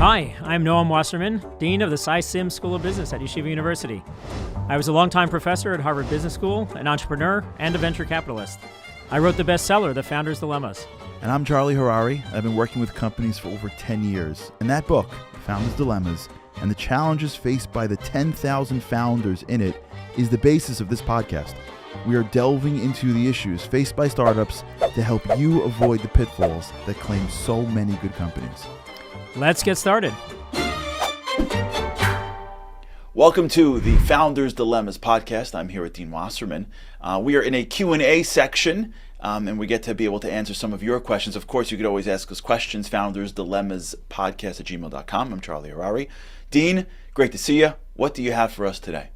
Hi, I'm Noam Wasserman, Dean of the SciSim School of Business at Yeshiva University. I was a longtime professor at Harvard Business School, an entrepreneur, and a venture capitalist. I wrote the bestseller, The Founder's Dilemmas. And I'm Charlie Harary. I've been working with companies for over 10 years. And that book, The Founder's Dilemmas, and the challenges faced by the 10,000 founders in it is the basis of this podcast. We are delving into the issues faced by startups to help you avoid the pitfalls that claim so many good companies. Let's get started. Welcome to the Founders Dilemmas podcast. I'm here with Dean Wasserman. We are in a Q&A section, and we get to be able to answer some of your questions. Of course, you could always ask us questions, foundersdilemmaspodcast@gmail.com. I'm Charlie Harary. Dean, great to see you. What do you have for us today?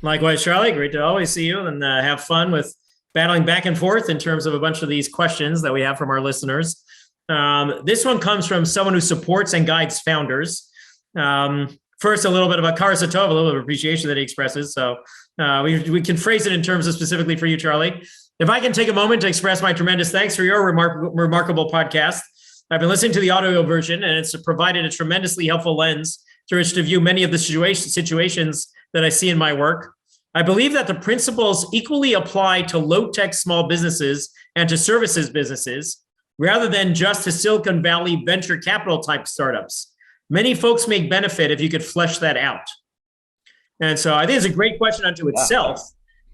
Likewise, Charlie. Great to always see you and have fun with battling back and forth in terms of a bunch of these questions that we have from our listeners. This one comes from someone who supports and guides founders. First, a little bit of a Kara Satov, a little bit of appreciation that he expresses. So we can phrase it in terms of specifically for you, Charlie. If I can take a moment to express my tremendous thanks for your remarkable podcast. I've been listening to the audio version, and it's provided a tremendously helpful lens through which to view many of the situations that I see in my work. I believe that the principles equally apply to low-tech small businesses and to services businesses, rather than just to Silicon Valley venture capital type startups. Many folks make benefit if you could flesh that out. And so I think it's a great question unto itself,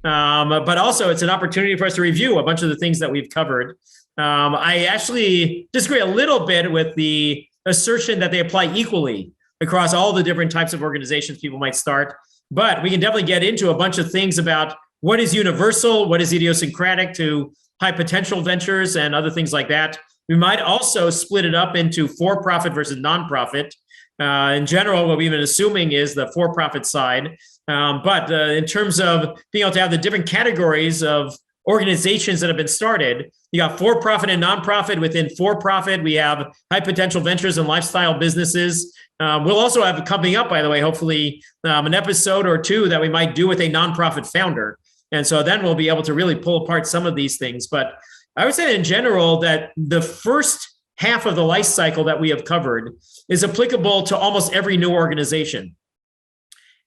but also it's an opportunity for us to review a bunch of the things that we've covered. I actually disagree a little bit with the assertion that they apply equally across all the different types of organizations people might start, but we can definitely get into a bunch of things about what is universal, what is idiosyncratic to high potential ventures and other things like that. We might also split it up into for-profit versus nonprofit. In general, what we've been assuming is the for-profit side. But in terms of being able to have the different categories of organizations that have been started, you got for-profit and nonprofit. Within for-profit, we have high potential ventures and lifestyle businesses. We'll also have coming up, by the way, hopefully an episode or two that we might do with a nonprofit founder. And so then we'll be able to really pull apart some of these things. But I would say in general that the first half of the life cycle that we have covered is applicable to almost every new organization.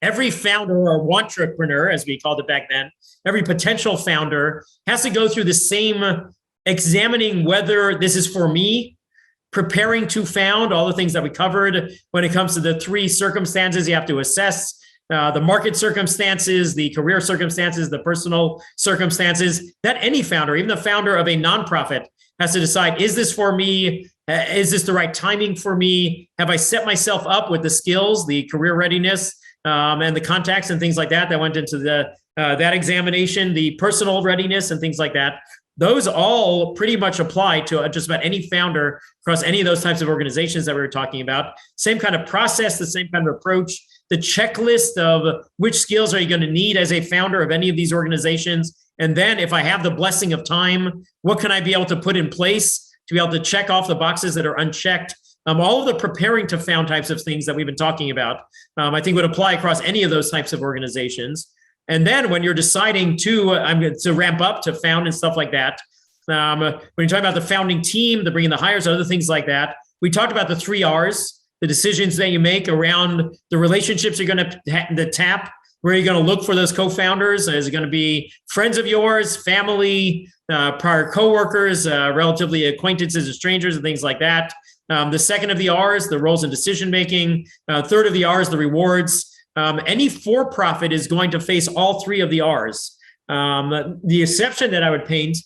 Every founder or entrepreneur, as we called it back then, every potential founder has to go through the same examining whether this is for me, preparing to found, all the things that we covered when it comes to the three circumstances you have to assess. The market circumstances, the career circumstances, the personal circumstances, that any founder, even the founder of a nonprofit, has to decide, is this for me? Is this the right timing for me? Have I set myself up with the skills, the career readiness, and the contacts and things like that went into that examination, the personal readiness and things like that? Those all pretty much apply to just about any founder across any of those types of organizations that we were talking about. Same kind of process, the same kind of approach. The checklist of which skills are you going to need as a founder of any of these organizations. And then if I have the blessing of time, what can I be able to put in place to be able to check off the boxes that are unchecked? All of the preparing to found types of things that we've been talking about, I think would apply across any of those types of organizations. And then when you're deciding to ramp up to found and stuff like that, when you're talking about the founding team, the bringing the hires, other things like that, we talked about the 3 R's. The decisions that you make around the relationships you're going to tap, where you're going to look for those co-founders. Is it going to be friends of yours, family, prior coworkers, relatively acquaintances or strangers and things like that. The second of the R's, the roles in decision-making. Third of the R's, the rewards. Any for-profit is going to face all 3 of the R's. The exception that I would paint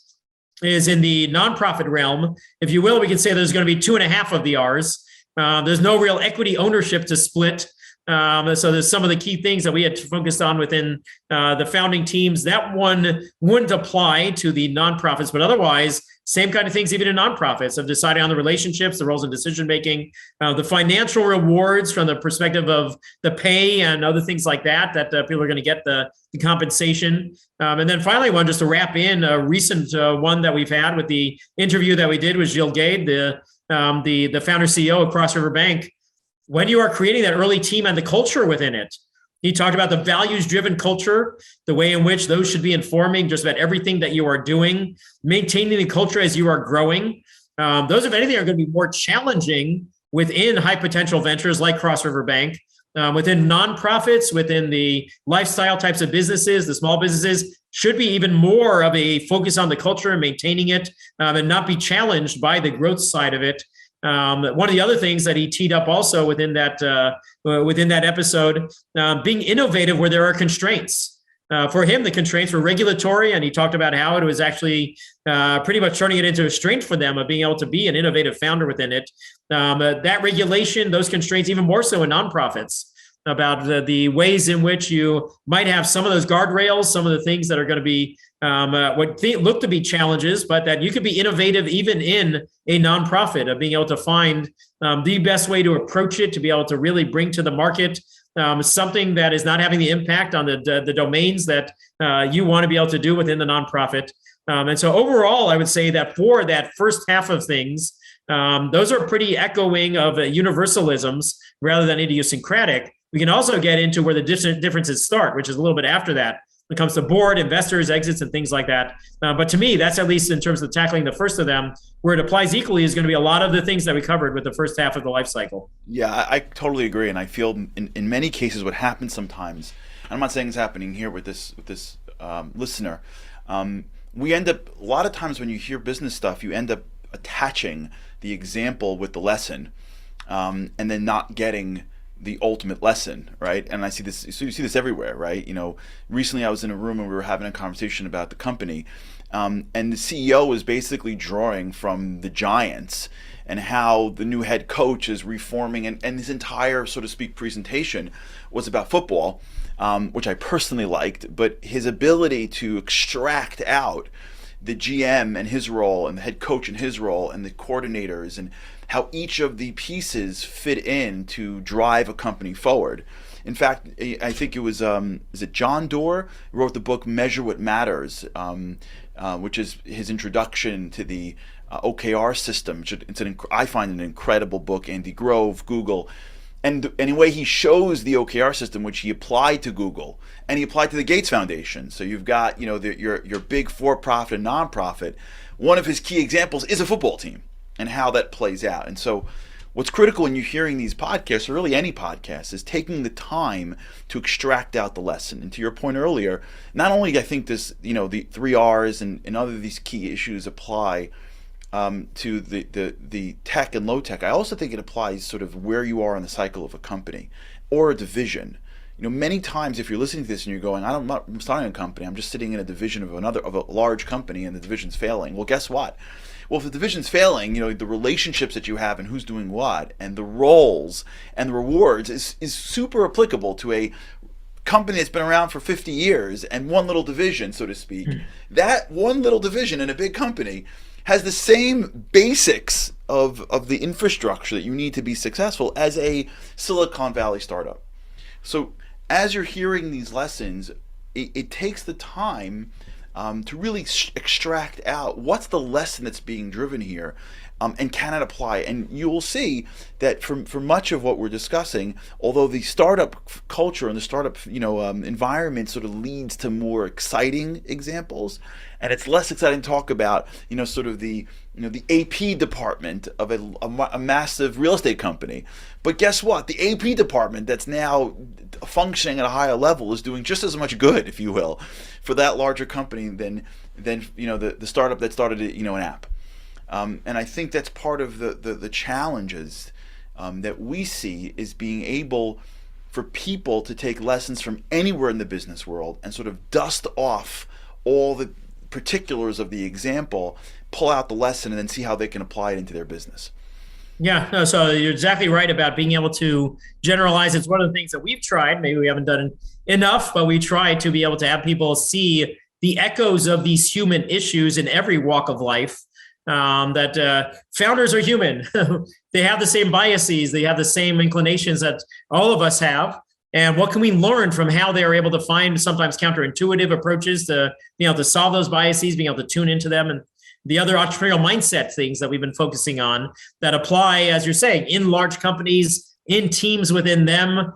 is in the nonprofit realm. If you will, we can say there's going to be 2.5 of the R's. There's no real equity ownership to split. So there's some of the key things that we had focused on within the founding teams. That one wouldn't apply to the nonprofits, but otherwise, same kind of things even in nonprofits of deciding on the relationships, the roles in decision-making, the financial rewards from the perspective of the pay and other things like that people are going to get the compensation. And then finally, one just to wrap in a recent one that we've had with the interview that we did with Gilles Gade, the founder CEO of Cross River Bank. When you are creating that early team and the culture within it, he talked about the values-driven culture, the way in which those should be informing just about everything that you are doing, maintaining the culture as you are growing. Those, if anything, are going to be more challenging within high potential ventures like Cross River Bank, within nonprofits, within the lifestyle types of businesses, the small businesses, should be even more of a focus on the culture and maintaining it, and not be challenged by the growth side of it. One of the other things that he teed up also within that episode, being innovative where there are constraints. For him, the constraints were regulatory, and he talked about how it was actually pretty much turning it into a strength for them of being able to be an innovative founder within it. That regulation, those constraints, even more so in nonprofits, about the ways in which you might have some of those guardrails, some of the things that are going to be what look to be challenges, but that you could be innovative even in a nonprofit, of being able to find the best way to approach it, to be able to really bring to the market something that is not having the impact on the domains that you want to be able to do within the nonprofit. And so overall, I would say that for that first half of things, those are pretty echoing of universalisms rather than idiosyncratic. We can also get into where the differences start, which is a little bit after that. When it comes to board, investors, exits, and things like that. But to me, that's at least in terms of tackling the first of them, where it applies equally is going to be a lot of the things that we covered with the first half of the life cycle. Yeah, I totally agree. And I feel in many cases what happens sometimes, I'm not saying it's happening here with this listener, we end up, a lot of times when you hear business stuff, you end up attaching the example with the lesson, and then not getting the ultimate lesson, right? And I see this, so you see this everywhere, right? Recently I was in a room and we were having a conversation about the company, and the CEO was basically drawing from the Giants and how the new head coach is reforming, and his entire, so to speak, presentation was about football, which I personally liked, but his ability to extract out the GM and his role, and the head coach and his role, and the coordinators, and how each of the pieces fit in to drive a company forward. In fact, I think it was, is it John Doerr who wrote the book Measure What Matters, which is his introduction to the OKR system. I find an incredible book. Andy Grove, Google. And anyway, he shows the OKR system, which he applied to Google, and he applied to the Gates Foundation. So you've got, your big for-profit and nonprofit. One of his key examples is a football team and how that plays out. And so what's critical when you're hearing these podcasts, or really any podcast, is taking the time to extract out the lesson. And to your point earlier, not only I think this, the 3 R's and other these key issues apply to the tech and low tech, I also think it applies sort of where you are in the cycle of a company or a division. Many times if you're listening to this and you're going, I'm starting a company, I'm just sitting in a division of a large company and the division's failing. Well, guess what? Well, if the division's failing, the relationships that you have and who's doing what, and the roles and the rewards is super applicable to a company that's been around for 50 years and one little division, so to speak. That one little division in a big company has the same basics of the infrastructure that you need to be successful as a Silicon Valley startup. So as you're hearing these lessons, it takes the time to really extract out what's the lesson that's being driven here, and can it apply. And you will see that for much of what we're discussing, although the startup culture and the startup environment sort of leads to more exciting examples, and it's less exciting to talk about sort of the the AP department of a massive real estate company. But guess what? The AP department that's now functioning at a higher level is doing just as much good, if you will, for that larger company than the startup that started an app. And I think that's part of the challenges that we see, is being able for people to take lessons from anywhere in the business world and sort of dust off all the particulars of the example, pull out the lesson, and then see how they can apply it into their business. Yeah, no, so you're exactly right about being able to generalize. It's one of the things that we've tried. Maybe we haven't done enough, but we try to be able to have people see the echoes of these human issues in every walk of life. That founders are human. They have the same biases. They have the same inclinations that all of us have. And what can we learn from how they are able to find sometimes counterintuitive approaches to being able to solve those biases, being able to tune into them, and the other entrepreneurial mindset things that we've been focusing on that apply, as you're saying, in large companies, in teams within them,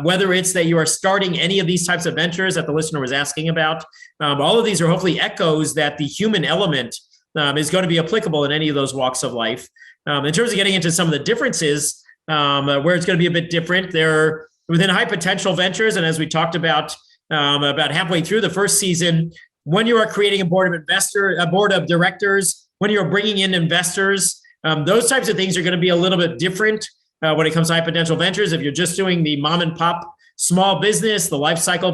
whether it's that you are starting any of these types of ventures that the listener was asking about. All of these are hopefully echoes that the human element is going to be applicable in any of those walks of life. In terms of getting into some of the differences, where it's going to be a bit different, they're within high potential ventures. And as we talked about halfway through the first season, when you are creating a board of directors, when you're bringing in investors, those types of things are going to be a little bit different when it comes to high potential ventures. If you're just doing the mom and pop small business, the lifestyle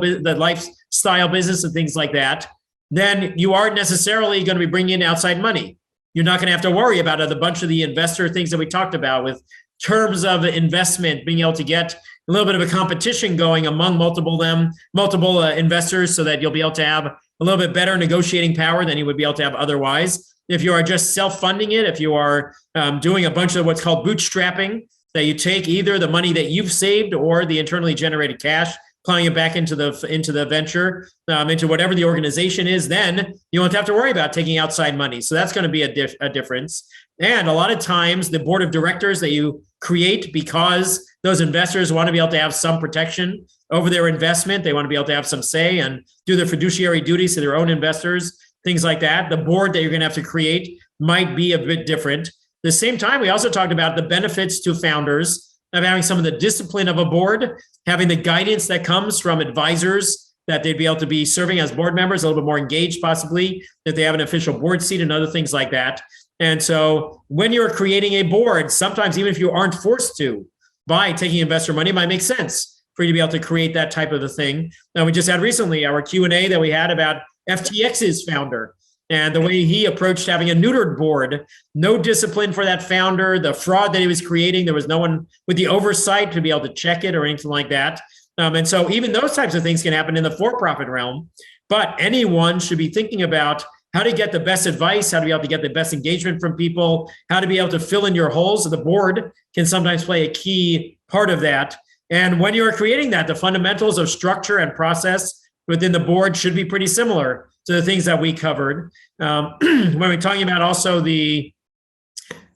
business and things like that, then you aren't necessarily going to be bringing in outside money. You're not going to have to worry about a bunch of the investor things that we talked about with terms of investment, being able to get a little bit of a competition going among multiple investors so that you'll be able to have a little bit better negotiating power than you would be able to have otherwise. If you are just self-funding it, if you are doing a bunch of what's called bootstrapping, that you take either the money that you've saved or the internally generated cash, plowing it back into the venture, into whatever the organization is, then you won't have to worry about taking outside money. So that's going to be a difference. And a lot of times the board of directors that you create, because those investors want to be able to have some protection over their investment, they want to be able to have some say and do their fiduciary duties to their own investors, things like that. The board that you're going to have to create might be a bit different. At the same time, we also talked about the benefits to founders of having some of the discipline of a board, having the guidance that comes from advisors, that they'd be able to be serving as board members, a little bit more engaged possibly, that they have an official board seat and other things like that. And so when you're creating a board, sometimes even if you aren't forced to by taking investor money, it might make sense for you to be able to create that type of a thing. Now, we just had recently our Q&A that we had about FTX's founder and the way he approached having a neutered board, no discipline for that founder, the fraud that he was creating. There was no one with the oversight to be able to check it or anything like that. And so even those types of things can happen in the for-profit realm, but anyone should be thinking about how to get the best advice, how to be able to get the best engagement from people, how to be able to fill in your holes. So the board can sometimes play a key part of that. And when you're creating that, the fundamentals of structure and process within the board should be pretty similar to the things that we covered. When we're talking about also the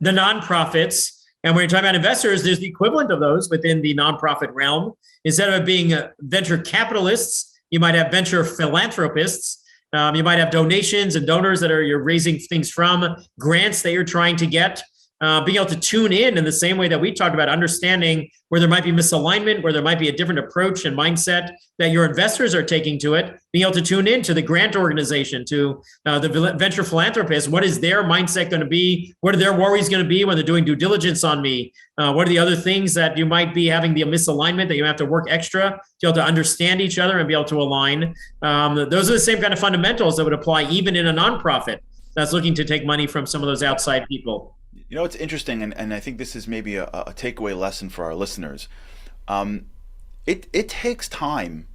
nonprofits, and when you're talking about investors, there's the equivalent of those within the nonprofit realm. Instead of being venture capitalists, you might have venture philanthropists. You might have donations and donors that you're raising things from, grants that you're trying to get. Being able to tune in the same way that we talked about, understanding where there might be misalignment, where there might be a different approach and mindset that your investors are taking to it, being able to tune in to the grant organization, to the venture philanthropist. What is their mindset going to be? What are their worries going to be when they're doing due diligence on me? What are the other things that you might be having the misalignment that you have to work extra to be able to understand each other and be able to align? Those are the same kind of fundamentals that would apply even in a nonprofit that's looking to take money from some of those outside people. You know, it's interesting, and I think this is maybe a takeaway lesson for our listeners. It takes time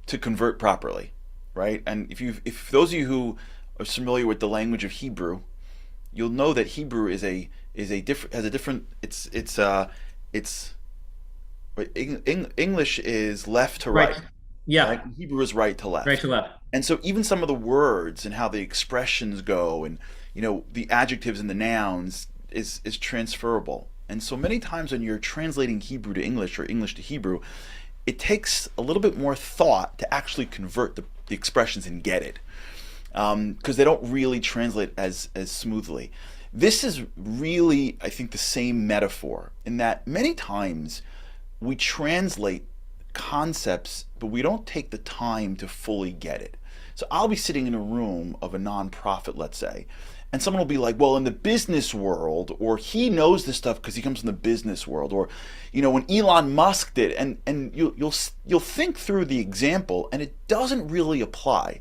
to convert properly, right? And if those of you who are familiar with the language of Hebrew, you'll know that Hebrew has a different. English is left to right. Yeah. Right? Hebrew is right to left. Right to left. And so even some of the words and how the expressions go, and the adjectives and the nouns is transferable. And so many times when you're translating Hebrew to English or English to Hebrew, it takes a little bit more thought to actually convert the expressions and get it, because they don't really translate as smoothly. This is really, I think, the same metaphor in that many times we translate concepts, but we don't take the time to fully get it. So I'll be sitting in a room of a nonprofit, let's say, and someone will be like, well, in the business world, or he knows this stuff because he comes from the business world, or when Elon Musk did, and you'll think through the example, and it doesn't really apply.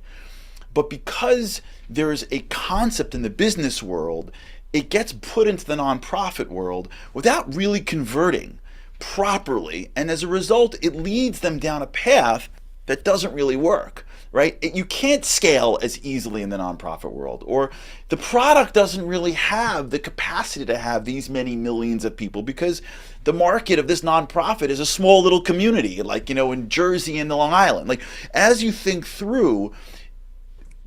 But because there's a concept in the business world, it gets put into the nonprofit world without really converting properly, and as a result, it leads them down a path that doesn't really work. Right? You can't scale as easily in the nonprofit world, or the product doesn't really have the capacity to have these many millions of people because the market of this nonprofit is a small little community, like, in Jersey and Long Island. Like, as you think through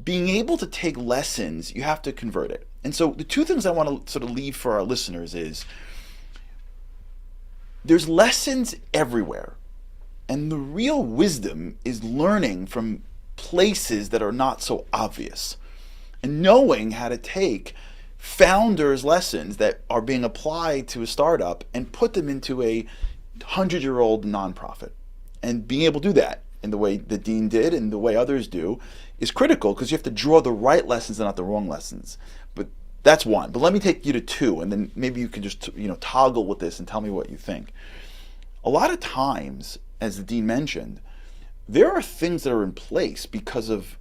being able to take lessons, you have to convert it. And so the two things I want to sort of leave for our listeners is there's lessons everywhere, and the real wisdom is learning from places that are not so obvious. and knowing how to take founders' lessons that are being applied to a startup and put them into a 100-year-old nonprofit. And being able to do that in the way that Dean did and the way others do is critical, because you have to draw the right lessons and not the wrong lessons. But that's one. But let me take you to two, and then maybe you can just toggle with this and tell me what you think. A lot of times, as the Dean mentioned, there are things that are in place because of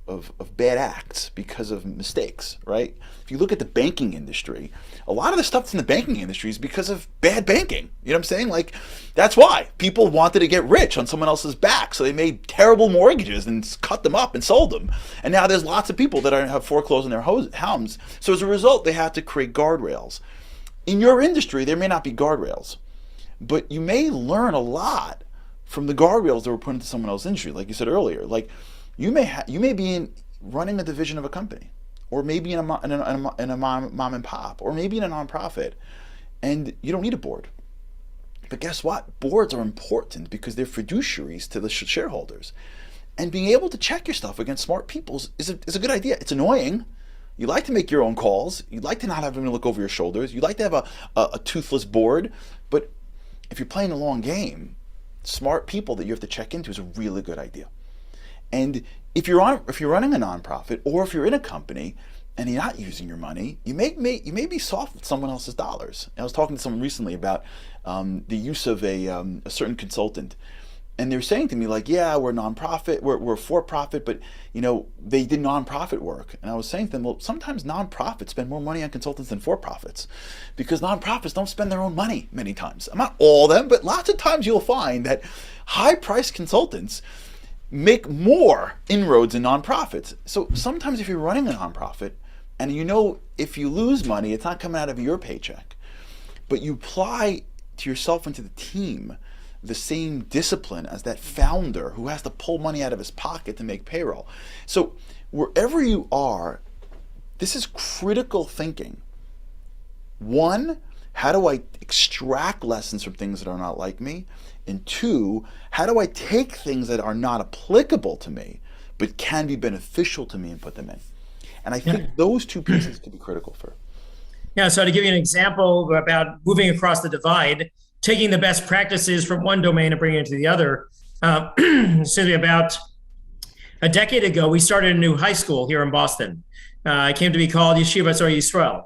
bad acts, because of mistakes, right? If you look at the banking industry, a lot of the stuff that's in the banking industry is because of bad banking. You know what I'm saying? Like, that's why people wanted to get rich on someone else's back. So they made terrible mortgages and cut them up and sold them. And now there's lots of people that have foreclosed on their homes. So as a result, they have to create guardrails. In your industry, there may not be guardrails, but you may learn a lot from the guardrails that were put into someone else's industry. Like you said earlier, like you may be running a division of a company, or maybe in a mom and pop, or maybe in a nonprofit, and you don't need a board. But guess what? Boards are important because they're fiduciaries to the shareholders, and being able to check your stuff against smart people is a good idea. It's annoying. You like to make your own calls. You'd like to not have them look over your shoulders. You'd like to have a toothless board. But if you're playing a long game, smart people that you have to check into is a really good idea. And if you're running a nonprofit, or if you're in a company and you're not using your money, you may be soft with someone else's dollars. And I was talking to someone recently about the use of a certain consultant, and they're saying to me, like, yeah, we're a nonprofit, we're for profit, but they did nonprofit work. And I was saying to them, well, sometimes nonprofits spend more money on consultants than for profits, because nonprofits don't spend their own money many times. Not all of them, but lots of times you'll find that high-priced consultants make more inroads in nonprofits. So sometimes if you're running a nonprofit, and if you lose money, it's not coming out of your paycheck, but you apply to yourself and to the team the same discipline as that founder who has to pull money out of his pocket to make payroll. So wherever you are, this is critical thinking. One, how do I extract lessons from things that are not like me? And two, how do I take things that are not applicable to me but can be beneficial to me and put them in? And I think those two pieces could be critical for. Yeah, so to give you an example about moving across the divide, taking the best practices from one domain and bringing it to the other. About a decade ago, we started a new high school here in Boston. It came to be called S2E14.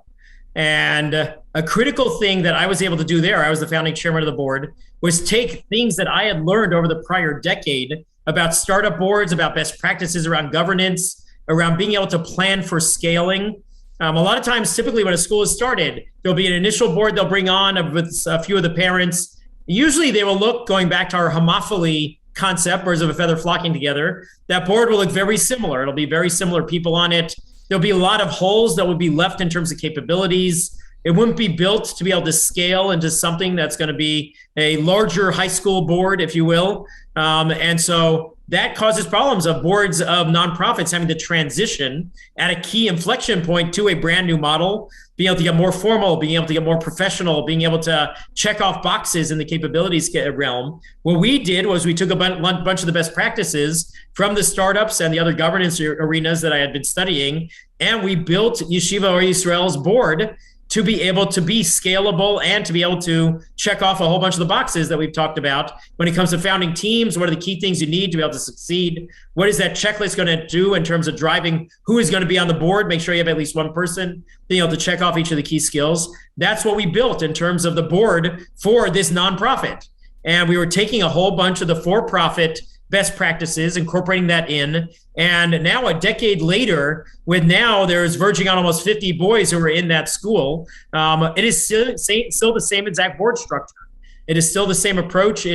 And a critical thing that I was able to do there, I was the founding chairman of the board, was take things that I had learned over the prior decade about startup boards, about best practices around governance, around being able to plan for scaling. A lot of times, typically when a school is started, there'll be an initial board they'll bring on with a few of the parents. Usually they will look, going back to our homophily concept, birds of a feather flocking together, that board will look very similar. It'll be very similar people on it. There'll be a lot of holes that will be left in terms of capabilities. It wouldn't be built to be able to scale into something that's going to be a larger high school board, if you will. And so that causes problems of boards of nonprofits having to transition at a key inflection point to a brand new model, being able to get more formal, being able to get more professional, being able to check off boxes in the capabilities realm. What we did was we took a bunch of the best practices from the startups and the other governance arenas that I had been studying, and we built Yeshiva or Yisrael's board to be able to be scalable and to be able to check off a whole bunch of the boxes that we've talked about. When it comes to founding teams, what are the key things you need to be able to succeed? What is that checklist going to do in terms of driving who is going to be on the board? Make sure you have at least one person being able to check off each of the key skills. That's what we built in terms of the board for this nonprofit. And we were taking a whole bunch of the for-profit best practices, incorporating that in. And now a decade later, with now there's verging on almost 50 boys who are in that school, it is still the same exact board structure. It is still the same approach.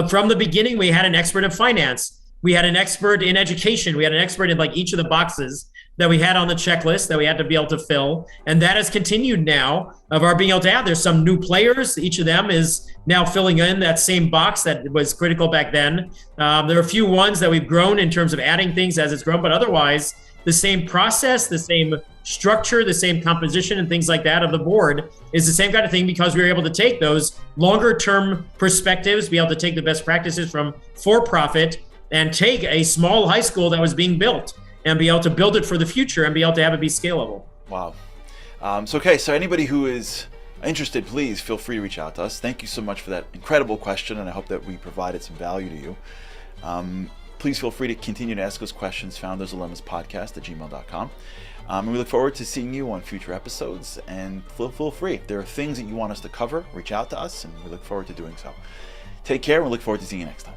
From the beginning, we had an expert in finance. We had an expert in education. We had an expert in like each of the boxes that we had on the checklist that we had to be able to fill. And that has continued now of our being able to have. There's some new players. Each of them is now filling in that same box that was critical back then. There are a few ones that we've grown in terms of adding things as it's grown, but otherwise the same process, the same structure, the same composition and things like that of the board is the same kind of thing, because we were able to take those longer term perspectives, be able to take the best practices from for-profit and take a small high school that was being built and be able to build it for the future and be able to have it be scalable. Wow. So anybody who is interested, please feel free to reach out to us. Thank you so much for that incredible question, and I hope that we provided some value to you. Please feel free to continue to ask us questions, foundersdilemmaspodcast@gmail.com. And we look forward to seeing you on future episodes, and feel free. If there are things that you want us to cover, reach out to us, and we look forward to doing so. Take care, and we look forward to seeing you next time.